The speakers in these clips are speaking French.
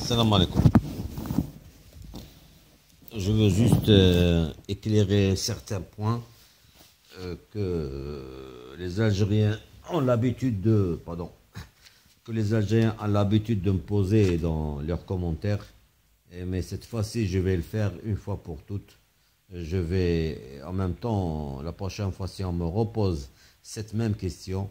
Salam alaikum. Je veux juste éclairer certains points que les Algériens ont l'habitude de, pardon, que les Algériens ont l'habitude de me poser dans leurs commentaires. Mais cette fois-ci, je vais le faire une fois pour toutes. Je vais, en même temps, la prochaine fois, si on me repose cette même question,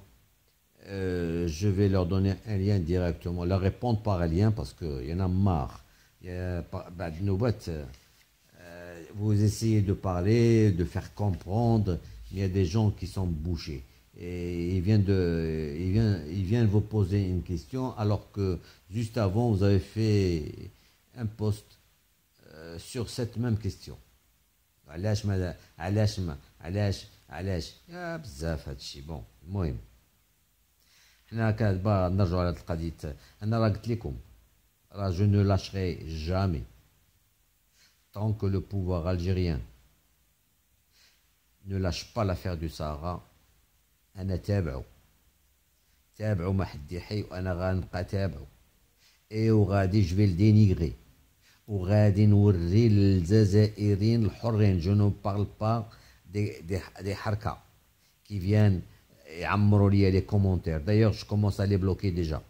je vais leur donner un lien directement, leur répondre par un lien parce qu'il y en a marre. Vous essayez de parler, de faire comprendre, il y a des gens qui sont bouchés. Et ils viennent vous poser une question alors que juste avant, vous avez fait un post sur cette même question. علاش يا بزاف هادشي بون المهم حنا كنبغي نرجعوا على هاد القضيه. انا راه قلت لكم راه je ne lâcherai jamais tant que le pouvoir algérien ne lâche pas l'affaire du Sahara. انا تابعوا ما حد يحي وانا غنبقى تابعوا وغادي جو في دينيغري وغادي نوري للجزائريين الحرين. جو نو بارل با دي حركه qui viennent يعمروا لي les commentaires. D'ailleurs, je commence à les bloquer déjà.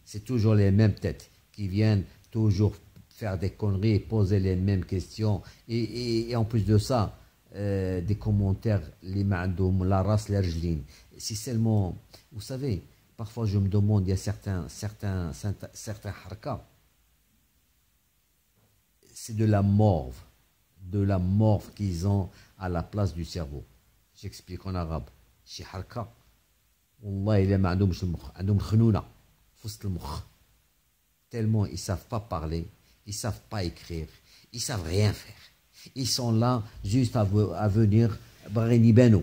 C'est toujours les mêmes têtes qui viennent toujours faire des conneries et poser les mêmes questions. Et en plus de ça, des commentaires, les ma'andoum, la race, les rjlin. Si seulement, vous savez, parfois je me demande, il y a certains harkas, c'est de la morve qu'ils ont à la place du cerveau. J'explique en arabe. شي حركة والله إلا ما عندهمش المخ، عندهم خنونة في وسط المخ. Tellement ils savent pas parler, ils savent pas écrire, ils savent rien faire. Ils sont là juste à venir باغيين يبانوا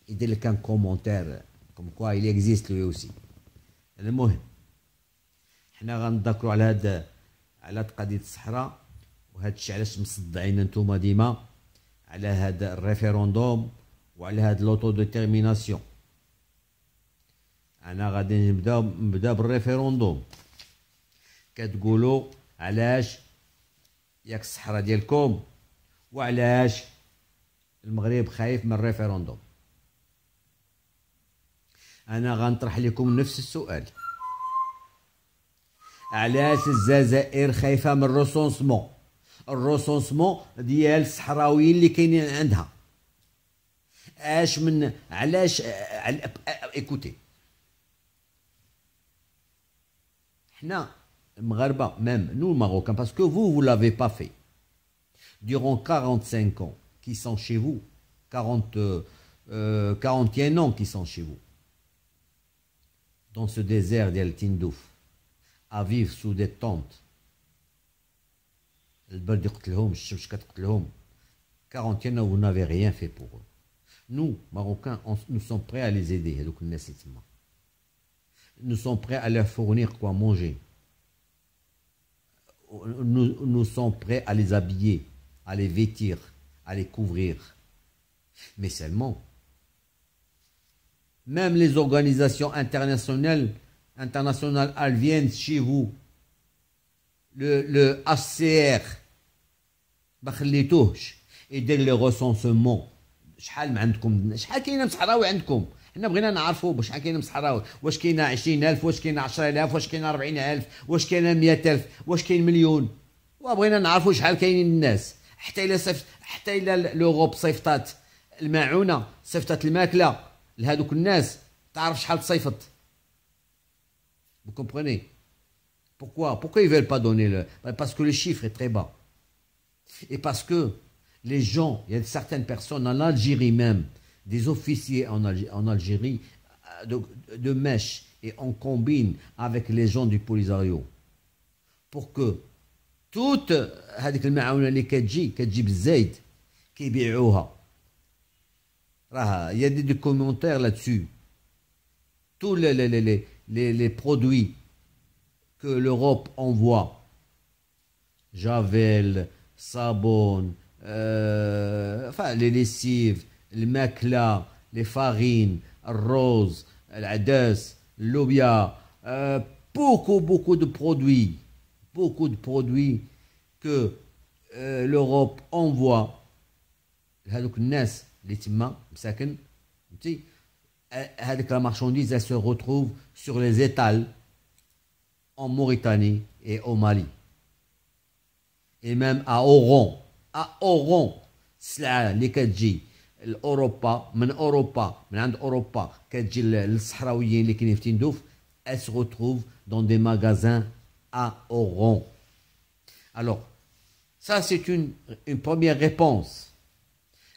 يدير لك un commentaire comme quoi il existe lui aussi. المهم حنا غنذكروا على هاد قضية الصحراء وهاد الشيء علاش مصدعين نتوما ديما على هاد الريفيروندوم وعلى هاد لوطو ديتيرميناسيون. انا غادي نبدا بالريفيروندوم. كتقولوا علاش ياك الصحراء ديالكم وعلاش المغرب خايف من الريفيروندوم. انا غنطرح لكم نفس السؤال. علاش الجزائر خايفه من الريسونسمون ديال الصحراويين اللي كاينين عندها؟ اش من علاش ايكوتي حنا المغاربه ميم نو الماروكان باسكو vous l'avez pas fait durant 45 ans qui sont chez vous 41 ans qui sont chez vous dans ce désert ديال Tindouf à vivre sous des tentes. البرد يقتلهم، الشمس كتقتلهم. 41 ans vous n'avez rien fait pour eux. Nous, Marocains, nous sommes prêts à les aider. Nous sommes prêts à leur fournir quoi manger. Nous sommes prêts à les habiller, à les vêtir, à les couvrir. Mais seulement, même les organisations internationales, elles viennent chez vous. Le HCR, et dès le recensement. شحال عندكم، شحال كاينه صحراوي عندكم؟ حنا بغينا نعرفوا شحال كاينه صحراوي. واش كاينه 20,000، واش كاينه 10,000، واش كاينه 40,000، واش كاينه 100,000، واش كاين مليون؟ وبغينا نعرفوا شحال كاينين الناس. حتى الا لوروب صيفطات الماعونه، صيفطات الماكله لهذوك الناس، تعرف شحال تصيفط. Vous comprenez? Pourquoi ils veulent pas donner parce que le chiffre est très bas. Et parce que les gens, il y a certaines personnes en Algérie même, des officiers en Algérie, de mèche, et on combine avec les gens du Polisario pour que toute هذيك المعاونة اللي كتجي بالزايد كيبيعوها. راه il y a des commentaires là-dessus. Tous les produits que l'Europe envoie, Javel, Sabon, enfin les lessives, le makla, les farines, le rose, l'ades, l'obia, beaucoup de produits beaucoup de produits que l'Europe envoie هذوك الناس اللي تما مساكن فهمتي هذيك la marchandise elle se retrouve sur les étals en Mauritanie et au Mali et même à Oran السلعه اللي كتجي لاوروبا من عند اوروبا كتجي للصحراويين اللي كاينين في تندوف elle se retrouve dans des magasins à Oran. Alors ça c'est une première réponse.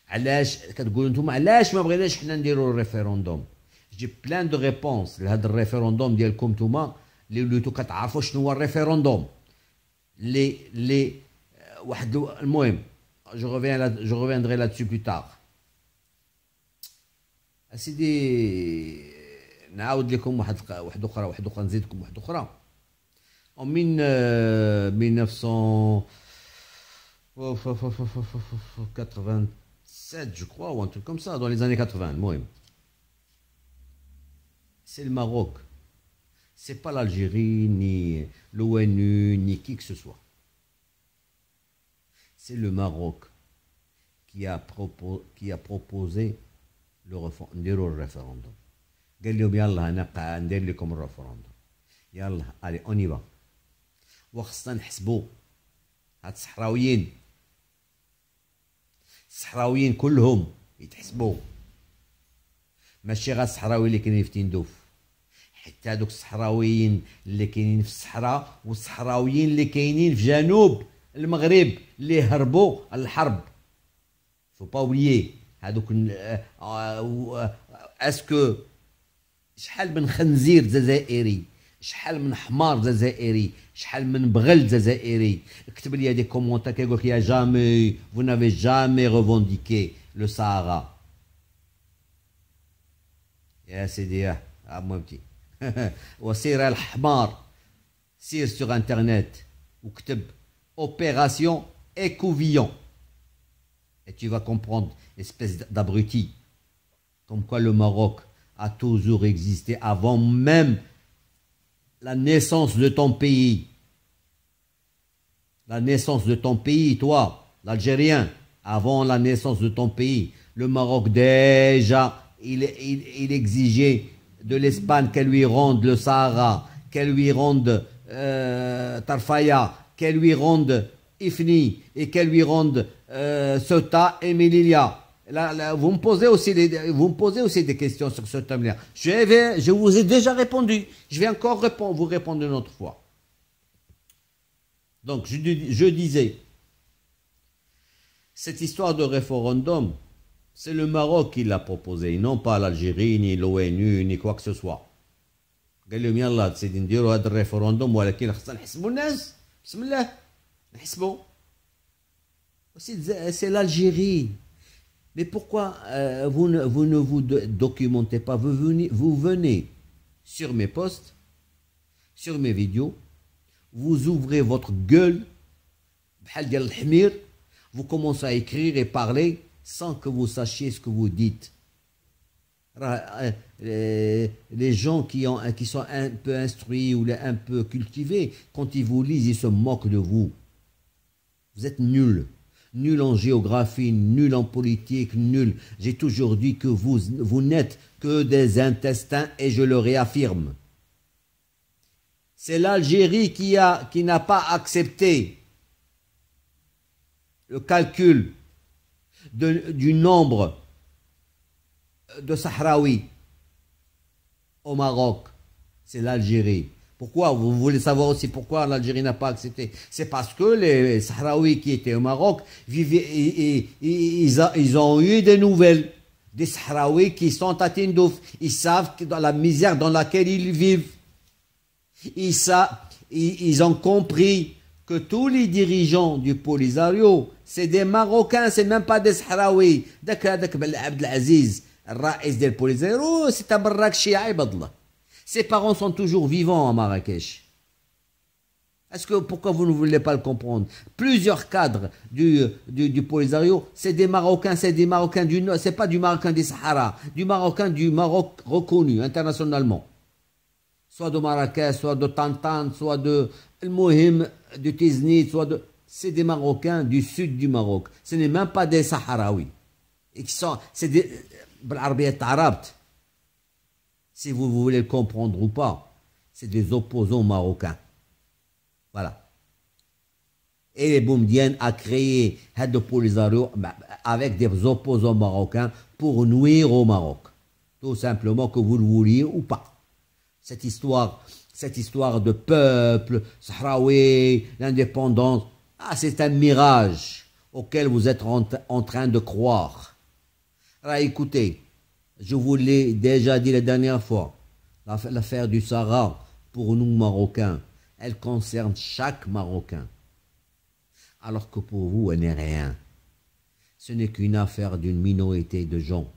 علاش كتقولوا نتوما علاش ما بغيناش حنا نديروا الريفيروندوم؟ جي بلان دو ريبونس لهذا الريفيروندوم ديالكم نتوما اللي وليتو كتعرفوا شنو هو الريفيروندوم اللي واحد المهم je reviendrai là-dessus plus tard. اسيدي نعاود لكم واحد اخرى نزيدكم واحد اخرى. En 1987 je crois ou un truc comme ça dans les années 80 المهم c'est le Maroc, c'est pas l'Algérie ni l'ONU ni qui que ce soit, c'est le Maroc qui a proposé le référendum. قال لهم يلا انا ندير لكم الريفرندوم يلا allez on y va. وخصنا نحسبوا هاد الصحراويين كلهم يتحسبوا ماشي غير الصحراوي اللي كاينين في تندوف حتى هادوك الصحراويين اللي كاينين في الصحراء والصحراويين اللي كاينين في جنوب المغرب اللي هربوا الحرب. فو با اوبليي هادوك اسكو شحال من خنزير جزائري شحال من حمار جزائري شحال من بغل جزائري كتب لي دي كومونتير كيقول لك يا جامي vous n'avez jamais revendiqué le Sahara. يا سيدي يا عمتي وسير الحمار سير sur internet وكتب opération Écouvillon et tu vas comprendre, espèce d'abruti, comme quoi le Maroc a toujours existé avant même la naissance de ton pays. La naissance de ton pays, toi, l'Algérien, avant la naissance de ton pays, le Maroc déjà, il exigeait de l'Espagne qu'elle lui rende le Sahara, qu'elle lui rende Tarfaya, qu'elle lui rende Ifni et qu'elle lui rende Ceuta et Melilla. Là, vous me posez aussi des questions sur ce thème-là. Je vous ai déjà répondu. Je vais encore vous répondre une autre fois. Donc, je disais, cette histoire de référendum, c'est le Maroc qui l'a proposé, non pas l'Algérie, ni l'ONU, ni quoi que ce soit. قال لهم يلا سيدي نديروا هذا الريفرندوم ولكن خصنا نحسبوا الناس بسم الله نحسبوا. C'est l'Algérie. Mais pourquoi vous ne vous documentez pas? Vous venez sur mes posts, sur mes vidéos, vous ouvrez votre gueule, vous commencez à écrire et parler sans que vous sachiez ce que vous dites. Les gens qui sont un peu instruits ou un peu cultivés, quand ils vous lisent, ils se moquent de vous. Vous êtes nuls. Nul en géographie, nul en politique, nul. J'ai toujours dit que vous n'êtes que des intestins et je le réaffirme. C'est l'Algérie qui n'a pas accepté le calcul du nombre de Sahraouis au Maroc. C'est l'Algérie. Pourquoi? Vous voulez savoir aussi pourquoi l'Algérie n'a pas accepté? C'est parce que les Sahraouis qui étaient au Maroc vivaient, ils ont eu des nouvelles des Sahraouis qui sont à Tindouf. Ils savent que dans la misère dans laquelle ils vivent. Ils ont compris que tous les dirigeants du Polisario, c'est des Marocains, c'est même pas des Sahraouis. Dak Ben Abdelaziz, le raïs del Polisario, c'est un Marrakech عبد الله. Ses parents sont toujours vivants à Marrakech. Pourquoi vous ne voulez pas le comprendre? Plusieurs cadres du Polisario, c'est des Marocains du Nord, c'est pas du Marocain des Sahara, du Maroc reconnu internationalement. soit de Marrakech, soit de Tantan, soit de المهم de Tiznit, soit de... C'est des Marocains du sud du Maroc. Ce n'est même pas des Sahraouis. C'est des... بالعربية عربت. Si vous voulez le comprendre ou pas, c'est des opposants marocains. Voilà. Et les Boumediennes a créé Haddo Polisario avec des opposants marocains pour nuire au Maroc. Tout simplement, que vous le vouliez ou pas. Cette histoire de peuple, sahraoui, l'indépendance, c'est un mirage auquel vous êtes en train de croire. Alors, écoutez, je vous l'ai déjà dit la dernière fois, l'affaire du Sahara, pour nous Marocains, elle concerne chaque Marocain. Alors que pour vous, elle n'est rien. Ce n'est qu'une affaire d'une minorité de gens.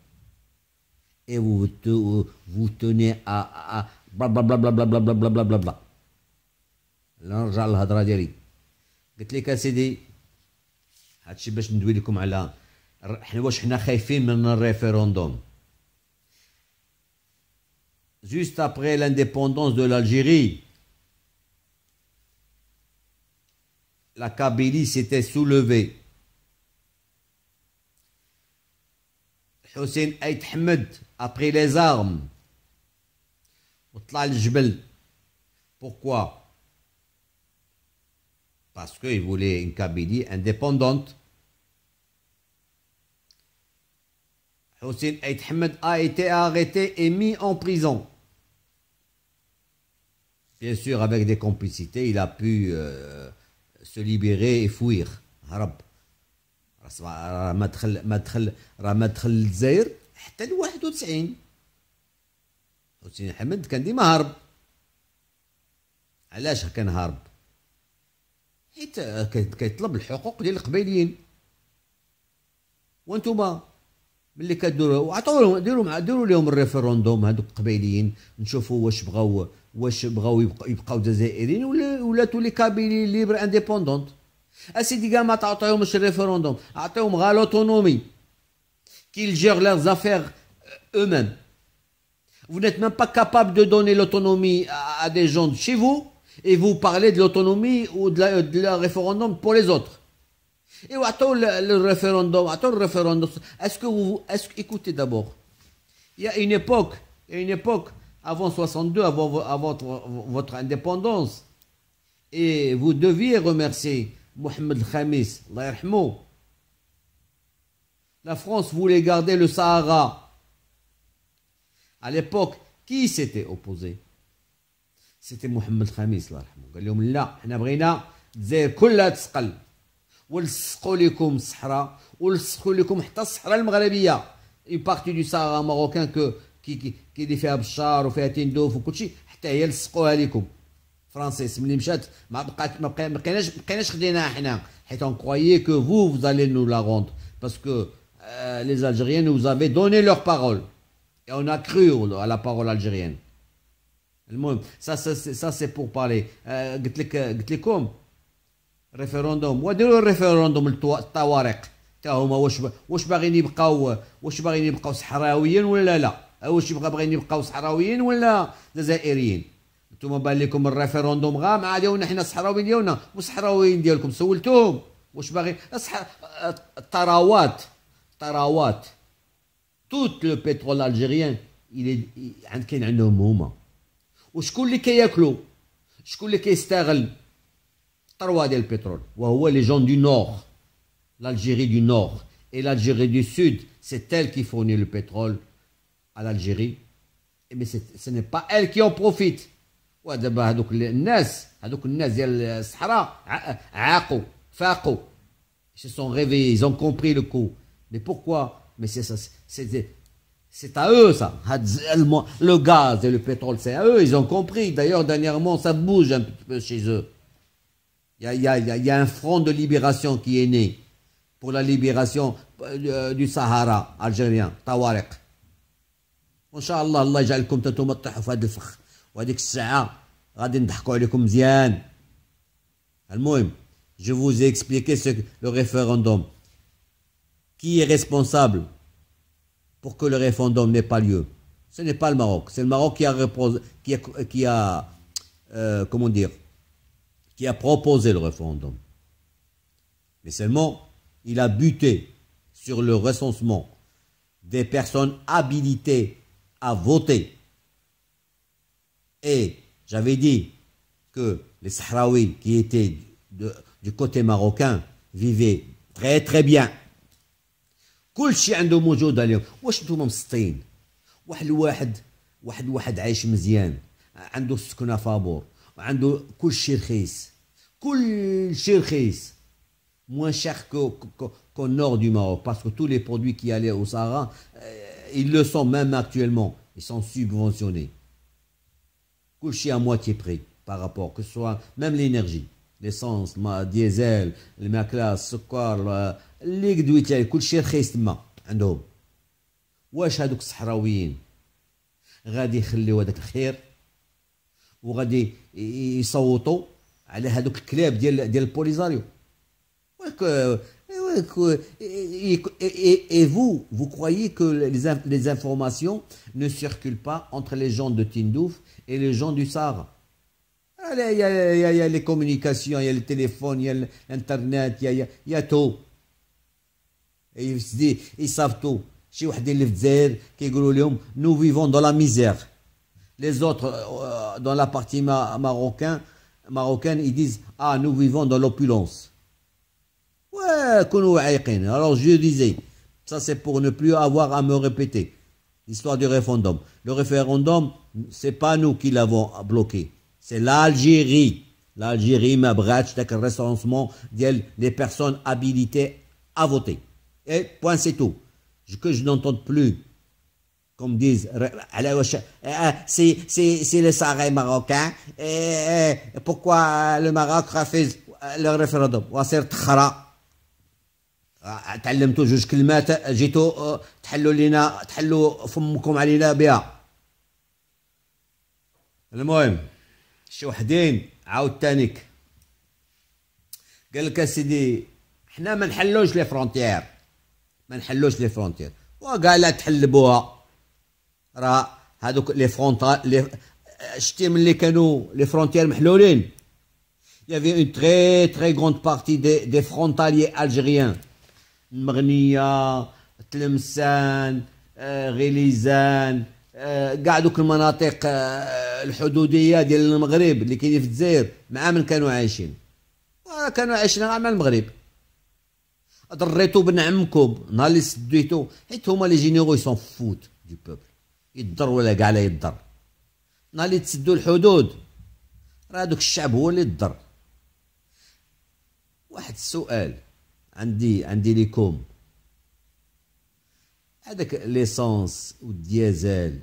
Et vous tenez à blablabla. نرجع للهضره ديالي. قلت لك اسيدي هادشي باش ندوي لكم على واش حنا خايفين من الريفيروندوم. Juste après l'indépendance de l'Algérie, la Kabylie s'était soulevée. Hussein Aït Ahmed a pris les armes. Pourquoi? Parce qu'il voulait une Kabylie indépendante. Hussein Aït Ahmed a été arrêté et mis en prison. Bien sûr, avec des complicités, il a pu se libérer et fuir. هرب. راه ما دخل للجزائر حتى ل 91. حسين حمد كان ديما هارب. علاش كان هارب؟ حيت كيطلب الحقوق ديال القبيليين. وانتوما ملي كديروا عطاو ديروا لهم الريفيروندوم هذوك القبيليين، نشوفوا واش بغاو يبقاو جزائريين ولا تولي كابيلي ليبر انديبوندونت. اسيدي كاع ما تعطيهمش الريفيروندوم، عطيهم غا لوتونومي qu'ils gèrent leurs affaires eux-mêmes. Vous n'êtes même pas capable de donner l'autonomie à des gens de chez vous et vous parlez de l'autonomie ou de la référendum pour les autres. Et attends le référendum, écoutez d'abord. Il y a une époque avant 62, avant votre indépendance, et vous deviez remercier Mohamed Khamis, Allah yarhamou. La France voulait garder le Sahara. À l'époque, qui s'était opposé? C'était Mohamed Khamis, Allah yarhamou. قال لهم لا، احنا بغينا الجزائر كلها تسقل. ولصقوا لكم الصحراء ولصقوا لكم حتى الصحراء المغربيه. Une partie du Sahara marocain qui اللي فيها بشار وفيها تندوف وكل شيء، حتى هي لصقوها لكم. فرانسيس ملي مشات ما بقيناش خديناها حنا، حيت on croyait que vous allez nous la rendre, parce que les Algériens nous avaient donné leur parole et on a cru à la parole algérienne. المهم ça c'est pour parler. قلت لكم ريفيروندوم، وديروا الريفيروندوم الطوارق تا هما واش باغيين يبقاو صحراويين ولا لا، واش باغيين يبقاو صحراويين ولا جزائريين. نتوما بان لكم الريفيروندوم غا مع ديالنا حنا الصحراويين ديالنا والصحراويين ديالكم سولتوهم واش باغي الثروات tout le pétrole algérien كاين عندهم هما. وشكون اللي كياكلوا؟ شكون اللي كيستغل الثروه ديال البترول؟ وهو les gens du nord. L'Algérie du nord et l'Algérie du sud, c'est elle qui fournit le pétrole à l'Algérie, mais ce n'est pas elle qui en profite. ودابا هذوك الناس ديال الصحراء عاقوا فاقوا، ils se sont réveillés, ils ont compris le coup. Mais pourquoi? Mais c'est ça, c'est à eux ça. Le gaz et le pétrole, c'est à eux, ils ont compris. D'ailleurs, dernièrement, ça bouge un peu chez eux. Il y a un front de libération qui est né pour la libération du Sahara algérien, طوارق. وان شاء الله الله يجعلكم تنتوما تطيحوا في هذا الفخ، وهذيك الساعه غادي نضحكوا عليكم مزيان. المهم، je vous ai expliqué le référendum. Qui est responsable pour que le référendum n'ait pas lieu? Ce n'est pas le Maroc. C'est le Maroc comment dire, qui a proposé le référendum. Mais seulement, il a buté sur le recensement des personnes habilitées à voter. Et j'avais dit que les Sahraouis qui étaient du côté marocain vivaient très très bien. كل شيء عنده موجود اليوم. واش نتوما مسطين؟ واحد عايش مزيان، عنده السكنه فابور، وعنده كل شيء رخيص، كل شيء رخيص. Moins cher qu'au nord du Maroc, parce que tous les produits qui allaient au Sahara, ils le sont même actuellement, ils sont subventionnés. كل شيء à moitié prix par rapport, que ce soit même l'énergie, l'essence, le diesel, الماكلة، السكر، اللي قدويت عليه، كل شيء رخيص تما عندهم. واش هذوك الصحراويين غادي يخليو هذاك الخير وغادي يصوتوا على هذوك الكلاب ديال البوليزاريو؟ Et vous croyez que les informations ne circulent pas entre les gens de Tindouf et les gens du Sahara? Il y a les communications, il y a le téléphone, il y a l'internet, il y a tout. Et ils savent tout. شي وحدين اللي في الجزائر كيقولوا لهم nous vivons dans la misère. Les autres dans la partie marocaine ils disent ah nous vivons dans l'opulence. Ouais, كونوا عايقين. Alors je disais, ça c'est pour ne plus avoir à me répéter l'histoire du référendum. Le référendum, c'est pas nous qui l'avons bloqué, c'est l'Algérie. L'Algérie m'a bratch avec le recensement des personnes habilitées à voter. Et point, c'est tout. Que je n'entends plus, comme disent, c'est les Sahraouis marocains, pourquoi le Maroc refuse le référendum? وصير تخرا تعلمتوا جوج كلمات جيتوا تحلوا فمكم علينا بها. المهم شي وحدين عاود تانيك قال لك اسيدي حنا ما نحلوش لي فرونتيير، ما نحلوش لي فرونتيير، وقال لا تحلبوها. راه هذوك لي فرونتال شتي ملي كانوا لي فرونتيير محلولين، il y avait une très grande partie des frontaliers algériens، المغنية، تلمسان، غليزان، كاع دوك المناطق الحدودية ديال المغرب اللي كاينين في الجزائر مع من كانوا عايشين، كانوا عايشين مع المغرب. ضريتو بن عمكم نهار اللي سديتو، حيت هما لي جينيرو يسون فوت دو بوبل، يضر ولا كاع لا يضر. نهار اللي تسدوا الحدود راه دوك الشعب هو اللي يضر. واحد السؤال عندي ليكم، هذاك ليسونس والديازل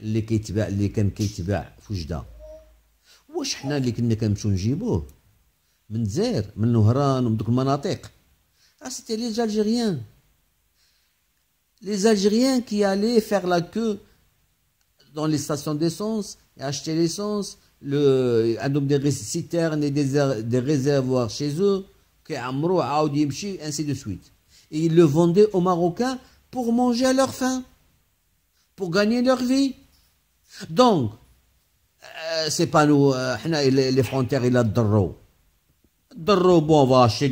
اللي كان كيتباع في وجده، واش حنا اللي كنا كنمشيو نجيبوه من الجزائر من نهران ومن دوك المناطق؟ C'était les Algériens. Les Algériens qui allaient faire la queue dans les stations d'essence et acheter l'essence, des citernes et des réservoirs chez eux, ainsi de suite. Et ils le vendaient aux Marocains pour manger à leur faim, pour gagner leur vie. Donc, c'est pas nous, les frontières, ils adorent. Bon, on va acheter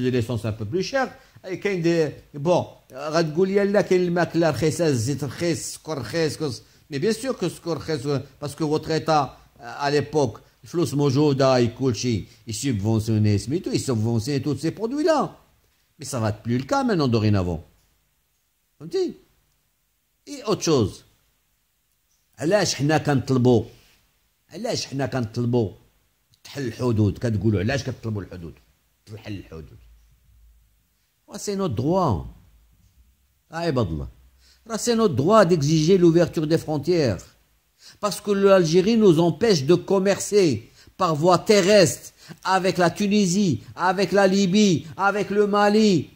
de l'essence un peu plus cher. Et كاين des bon, غتقول لي لا كاين الماكله رخيصه، الزيت رخيص، السكر رخيص. Mais bien sûr que السكر رخيص parce que votre état à l'époque الفلوس موجوده كل شيء يسبفونسيوني سميتو يسبفونسيوني tous ces produits là. Mais ça va plus le cas maintenant dorénavant. فهمتي؟ Et autre chose. علاش حنا كنطلبوا تحل الحدود؟ كتقولوا علاش كتطلبوا الحدود تحل الحدود؟ C'est notre droit. عباد الله، c'est notre droit d'exiger l'ouverture des frontières. Parce que l'Algérie nous empêche de commercer par voie terrestre avec la Tunisie, avec la Libye, avec le Mali,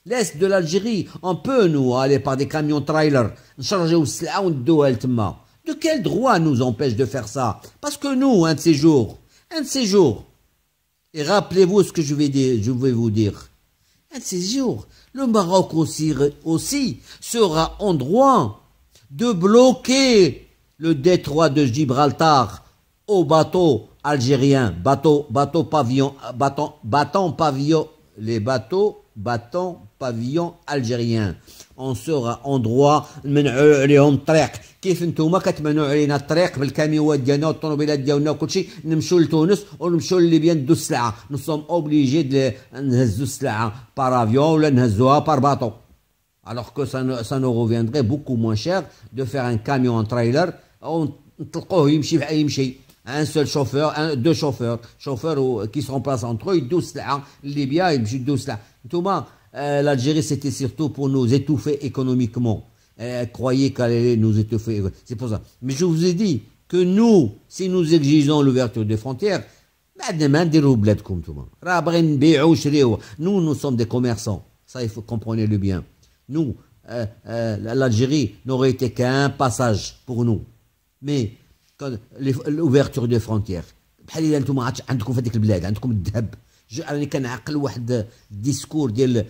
l'Est de l'Algérie. On peut nous aller par des camions trailers, charger au sla ou de quel droit nous empêche de faire ça? Parce que nous, un de ces jours, et rappelez-vous ce que je vais vous dire, un de ces jours, le Maroc aussi sera en droit de bloquer le détroit de Gibraltar aux bateaux algériens, bateaux pavillon, les bateaux bâtons pavillon algérien. On sera en droit نمنعوا عليهم الطريق كيف نتوما كتمنعوا علينا الطريق بالكاميوات ديالنا والطوموبيلات ديالنا وكلشي نمشوا لتونس ونمشوا لليبيا ندو السلعه nous sommes obligés نهزوا السلعه par avion ولا نهزوها par bateau alors que ça nous reviendrait beaucoup moins cher de faire un camion en trailer ونطلقوه يمشي un seul chauffeur, deux chauffeurs qui se remplacent entre eux, ils douent la Libye, ils douent la. L'Algérie, c'était surtout pour nous étouffer économiquement. Croyez qu'elle allait nous étouffer. C'est pour ça. Mais je vous ai dit que nous, si nous exigeons l'ouverture des frontières, nous sommes des commerçants. Ça, il faut comprendre le bien. Nous, l'Algérie n'aurait été qu'un passage pour nous. Mais l'ouverture des frontières بحال الا نتوما عندكم في هذيك البلاد عندكم الذهب راني كنعقل واحد الديسكور ديال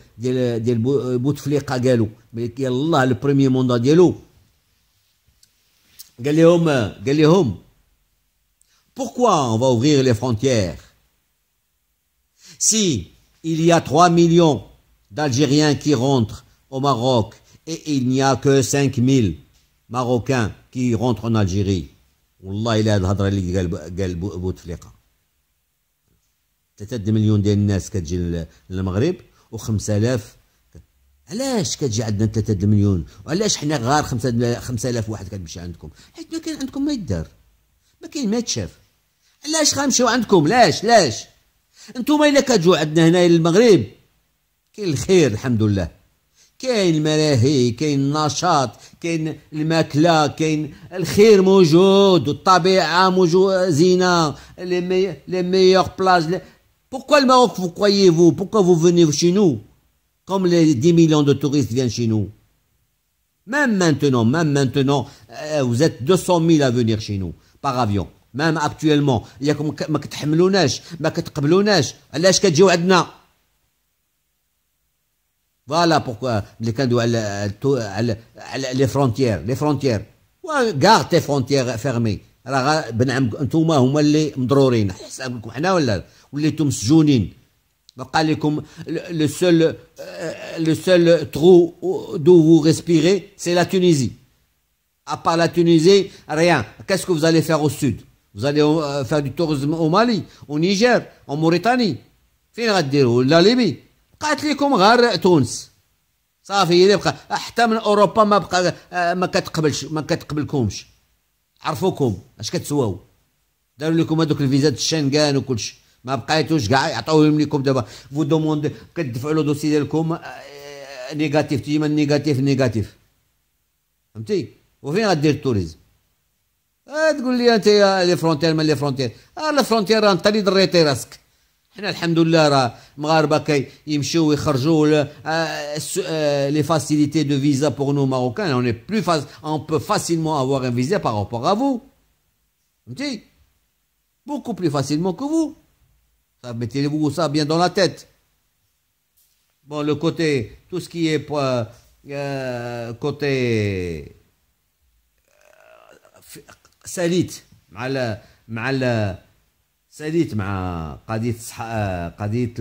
بوتفليقه قال يلاه لو بريمير موندا ديالو قال لهم pourquoi on va ouvrir les frontières si il y a 3 millions d'Algériens qui rentrent au Maroc et il n'y a que 5000 Marocains qui rentrent en Algérie والله الا هاد الهضره اللي قال بوتفليقه 3 مليون ديال الناس كتجي للمغرب و5000 علاش كتجي عندنا 3 مليون وعلاش حنا غير 5000 واحد كتمشي عندكم حيت ما كاين عندكم ما يدار ما كاين ما يتشاف علاش غنمشيو عندكم لاش انتوما الا كتجوا عندنا هنايا للمغرب كاين الخير الحمد لله كاين الملاهي كاين النشاط كاين الماكله كاين الخير موجود والطبيعه موجود زينه les meilleures places pourquoi le Maroc vous croyez-vous pourquoi vous venez chez nous comme les 10 millions de touristes viennent chez nous même maintenant vous êtes 200 000 à venir chez nous par avion même actuellement ياكم ما كتحملوناش ما كتقبلوناش علاش كتجيو عندنا Voilà pourquoi les canaux les frontières. Garde tes frontières fermées. راه بنعم انتوما هما اللي مضرورين حسابكم حنا ولا وليتم مسجونين بقى لكم le seul trou d'où vous respirez c'est la Tunisie. À part la Tunisie, rien. Qu'est-ce que vous allez faire au sud? Vous allez faire du tourisme au Mali, au Niger, en Mauritanie. فين غديروا la Libye. بقات لكم غير تونس صافي اللي بقى حتى من اوروبا ما بقى ما كتقبلكمش عرفوكم اش كتسواو داروا لكم هذوك الفيزات الشنغان وكلشي ما بقيتوش كاع يعطيوهم لكم دابا فو دوموند كتدفعوا لو دوسي ديالكم نيجاتيف ديما نيجاتيف فهمتي وفين غدير التوريزم تقول لي انت لي فرونتير ما لي فرونتير لا فرونتير راه انت اللي دريتي راسك حنا الحمد لله راه مغاربه يمشيو ويخرجوا les facilités de visa pour nous Marocains on peut facilement avoir un visa par rapport à vous فهمتي beaucoup plus facilement que vous ça mettez-vous ça bien dans la tête bon le côté tout ce qui est côté ساليت ساليت مع قضيه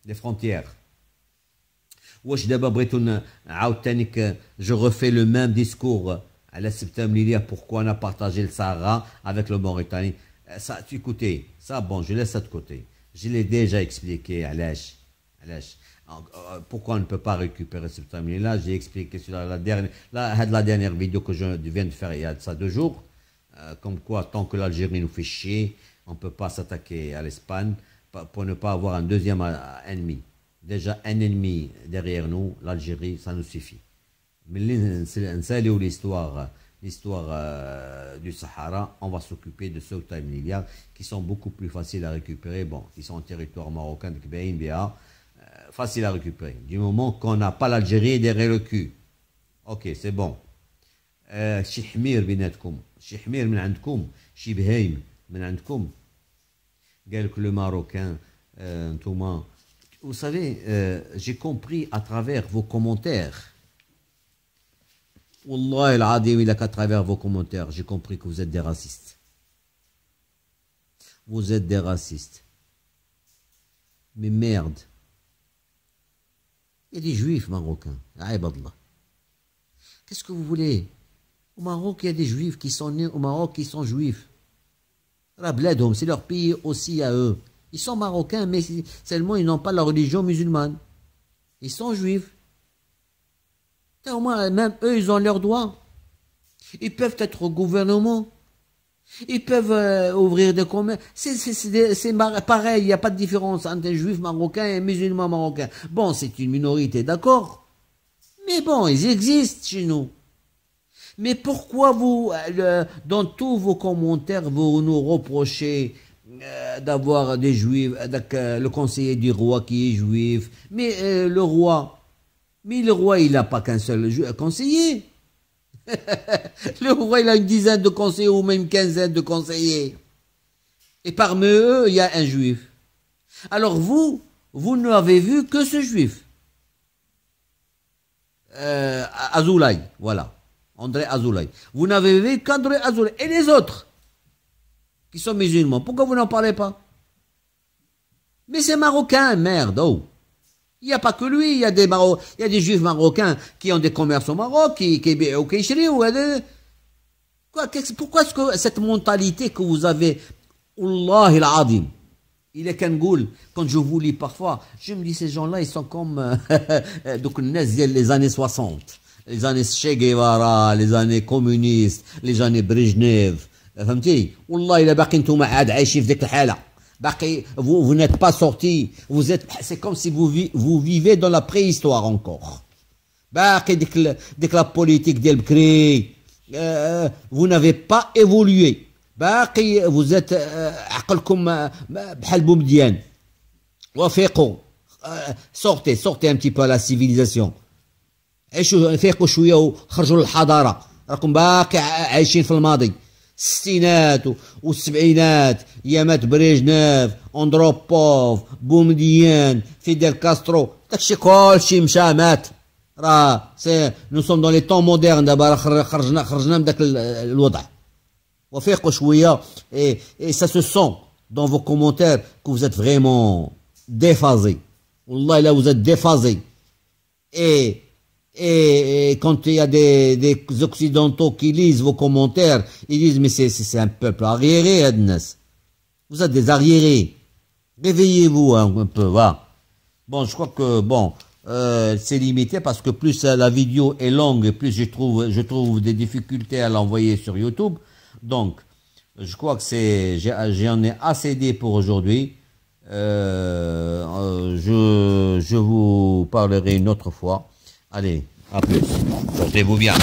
لي فرونتيير واش دابا بغيتو نعاود تانيك جو refais le même discours على السبتة مليليه pourquoi on a partagé le Sahara avec le Mauritanie ça écoutez ça bon je laisse ça de côté je l'ai déjà expliqué علاش pourquoi on ne peut pas récupérer ce terme là j'ai expliqué sur la dernière vidéo que je viens de faire il y a ça 2 jours comme quoi tant que l'Algérie nous fait chier on ne peut pas s'attaquer à l'Espagne pour ne pas avoir un deuxième ennemi. Déjà un ennemi derrière nous, l'Algérie, ça nous suffit. Mais l'histoire du Sahara, on va s'occuper de ceux qui sont beaucoup plus faciles à récupérer, bon, qui sont en territoire marocain, facile à récupérer. Du moment qu'on n'a pas l'Algérie derrière le cul. Ok, c'est bon. شي حمير بيناتكم شي حمير من عندكم شي بهايم من عندكم قال لك لو ماروكان نتوما Vous savez, j'ai compris à travers vos commentaires. Wallah al-Adim, il a qu'à travers vos commentaires, j'ai compris que vous êtes des racistes. Vous êtes des racistes. Mais merde. Il y a des juifs marocains. Aïbadallah. Qu'est-ce que vous voulez? Au Maroc, il y a des juifs qui sont nés au Maroc qui sont juifs. Rabladhom, c'est leur pays aussi à eux. Ils sont marocains, mais seulement ils n'ont pas la religion musulmane. Ils sont juifs. Et au moins, même eux, ils ont leurs droits. Ils peuvent être au gouvernement. Ils peuvent ouvrir des commerces. C'est pareil, il n'y a pas de différence entre un juif marocain et un musulman marocain. Bon, c'est une minorité, d'accord. Mais bon, ils existent chez nous. Mais pourquoi vous, dans tous vos commentaires, vous nous reprochez d'avoir des juifs, avec le conseiller du roi qui est juif? Mais le roi, il n'a pas qu'un seul conseiller. Le roi, il a une dizaine de conseillers ou même une quinzaine de conseillers. Et parmi eux, il y a un juif. Alors vous n'avez vu que ce juif. Azoulay, voilà. André Azoulay. Vous n'avez vu qu'André Azoulay. Et les autres qui sont musulmans, pourquoi vous n'en parlez pas? Mais c'est marocain, merde, oh. Il n'y a pas que lui, il y a des juifs marocains qui ont des commerces au Maroc, qui pourquoi est-ce que cette mentalité que vous avez, Allah al-Adim, il est qu'un goul, quand je vous lis parfois, je me dis ces gens-là, ils sont comme donc les années 60, les années Che Guevara, les années communistes, les années Brejnev, فهمتي والله إلا باقي نتوما عاد عايشين في ديك الحالة. Vous n'êtes pas sorti, c'est comme si vous vivez dans la préhistoire encore. Dès la politique d'El Bkri, vous n'avez pas évolué. Vous êtes عقلكم بحال بومديان. وفيقوا sortez un petit peu à la civilisation. عيشوا فيقوا شوية وخرجوا للحضارة. راكم باقي عايشين في الماضي. الستينات والسبعينات ايامات بريجنيف اندروبوف بومديان فيديل كاسترو داكشي كلشي مشى مات راه نو سوم دون لي طون موديرن دابا خرجنا من داك الوضع وفيقوا شويه et ça se sent dans vos commentaires que vous êtes vraiment déphasés والله là vous êtes déphasés et quand il y a des occidentaux qui lisent vos commentaires, ils disent mais c'est un peuple arriéré, Adnas. Vous êtes des arriérés. Réveillez-vous un peu, va. Bon, je crois que bon, c'est limité parce que plus la vidéo est longue et plus je trouve des difficultés à l'envoyer sur YouTube. Donc, je crois que j'en ai assez dit pour aujourd'hui. Je vous parlerai une autre fois. Allez, à plus. Portez-vous bien.